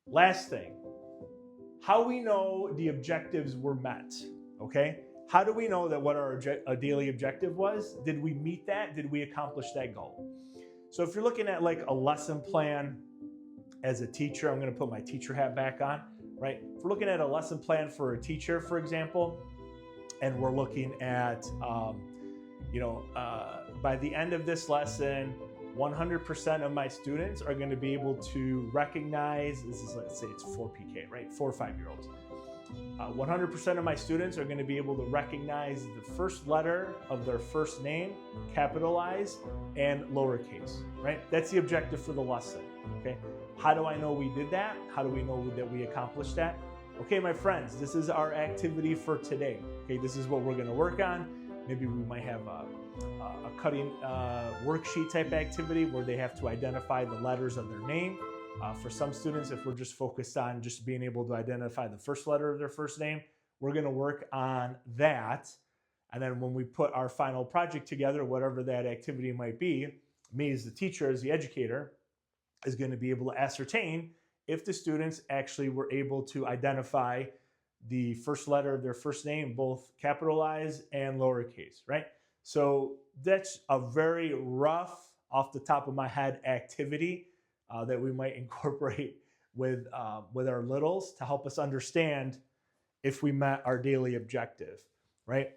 Last thing, how we know the objectives were met, okay? How do we know that what our daily objective was? Did we meet that? Did we accomplish that goal? So if you're looking at like a lesson plan as a teacher, I'm going to put my teacher hat back on, right? If we're looking at a lesson plan for a teacher, for example, and we're looking at, by the end of this lesson, 100% of my students are going to be able to recognize, this is, let's say it's 4PK, right? 4 or 5-year-olds. 100% of my students are going to be able to recognize the first letter of their first name, capitalize and lowercase, right? That's the objective for the lesson, okay? How do I know we did that? How do we know that we accomplished that? Okay, my friends, this is our activity for today. Okay, this is what we're going to work on. Maybe we might have a cutting worksheet type activity where they have to identify the letters of their name. For some students, if we're just focused on just being able to identify the first letter of their first name, we're going to work on that. And then when we put our final project together, whatever that activity might be, me as the teacher, as the educator, is going to be able to ascertain if the students actually were able to identify the first letter of their first name, both capitalized and lowercase, right? So that's a very rough, off the top of my head, activity that we might incorporate with our littles to help us understand if we met our daily objective, right?